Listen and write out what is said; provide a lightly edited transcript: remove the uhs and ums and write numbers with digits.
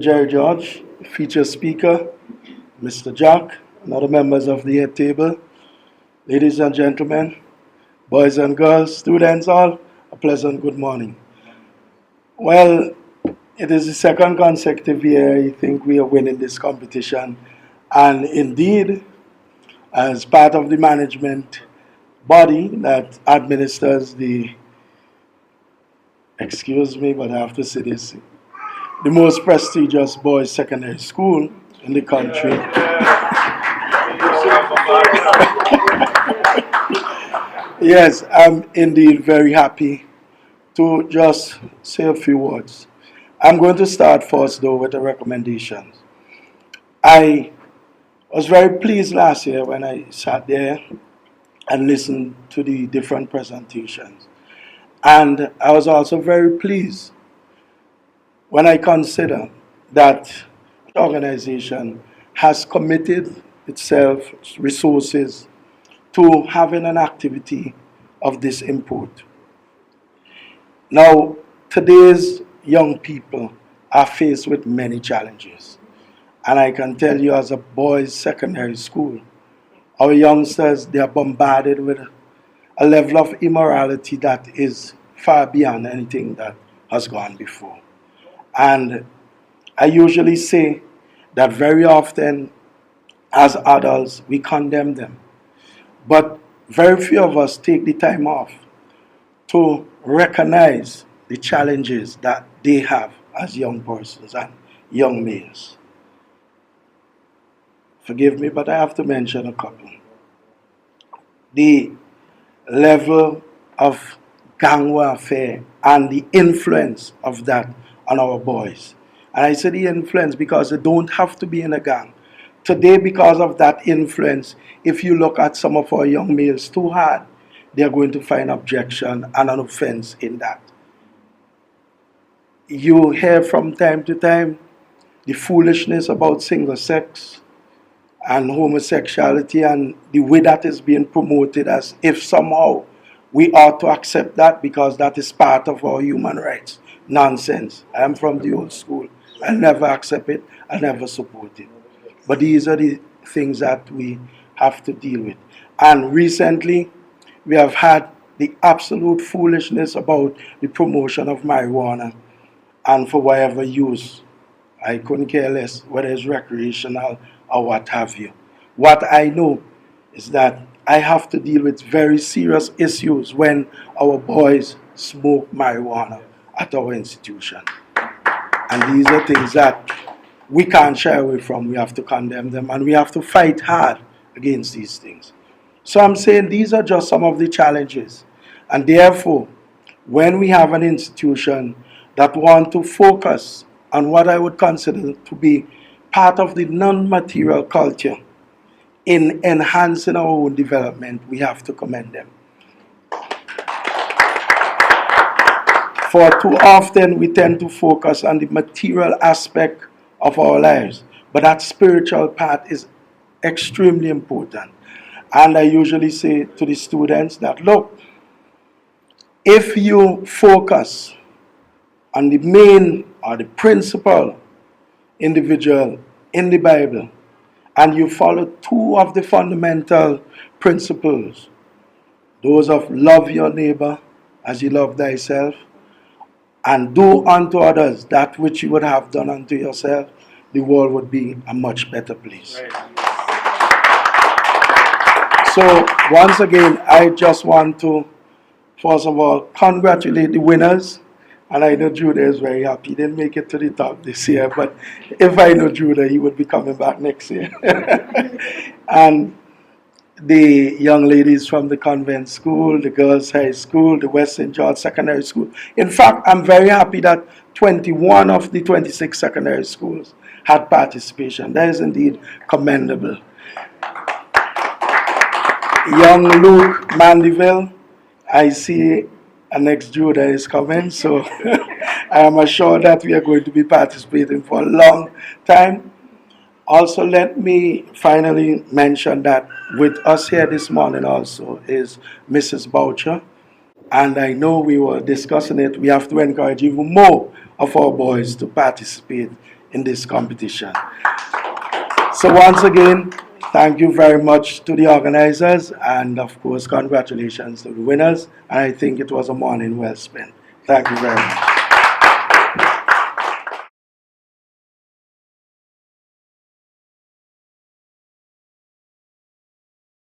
Jerry George, feature speaker, Mr. Jack, and other members of the head table, ladies and gentlemen, boys and girls, students all, a pleasant good morning. Well, it is the second consecutive year I think we are winning this competition, and indeed, as part of the management body that administers excuse me, but I have to say this, the most prestigious boys' secondary school in the country. Yes, I'm indeed very happy to just say a few words. I'm going to start first, though, with the recommendations. I was very pleased last year when I sat there and listened to the different presentations. And I was also very pleased when I consider that the organization has committed itself, resources, to having an activity of this import. Now, today's young people are faced with many challenges. And I can tell you, as a boys' secondary school, our youngsters, they are bombarded with a level of immorality that is far beyond anything that has gone before. And I usually say that very often, as adults, we condemn them. But very few of us take the time off to recognize the challenges that they have as young persons and young males. Forgive me, but I have to mention a couple. The level of gang warfare and the influence of that on our boys. And I say the influence because they don't have to be in a gang. Today, because of that influence, if you look at some of our young males too hard, they are going to find objection and an offense in that. You hear from time to time the foolishness about single sex and homosexuality and the way that is being promoted as if somehow we ought to accept that because that is part of our human rights. Nonsense. I am from the old school. I never accept it. I never support it. But these are the things that we have to deal with. And recently, we have had the absolute foolishness about the promotion of marijuana and for whatever use. I couldn't care less whether it's recreational or what have you. What I know is that I have to deal with very serious issues when our boys smoke marijuana at our institution. And these are things that we can't shy away from. We have to condemn them and we have to fight hard against these things. So I'm saying these are just some of the challenges. And therefore, when we have an institution that want to focus on what I would consider to be part of the non-material culture in enhancing our own development, we have to commend them. For too often we tend to focus on the material aspect of our lives, but that spiritual part is extremely important. And I usually say to the students that, look, if you focus on the main or the principal individual in the Bible, and you follow two of the fundamental principles, those of love your neighbor as you love thyself, and do unto others that which you would have done unto yourself, the world would be a much better place. Right. So once again, I just want to, first of all, congratulate the winners. And I know Judah is very happy. He didn't make it to the top this year, but if I know Judah, he would be coming back next year. And the young ladies from the convent school, the girls' high school, the West St. George Secondary School. In fact, I'm very happy that 21 of the 26 secondary schools had participation. That is indeed commendable. Young Luke Mandeville, I see an ex-Judah is coming, so I am assured that we are going to be participating for a long time. Also, let me finally mention that with us here this morning also is Mrs. Boucher. And I know we were discussing it. We have to encourage even more of our boys to participate in this competition. So once again, thank you very much to the organizers, and of course, congratulations to the winners. And I think it was a morning well spent. Thank you very much.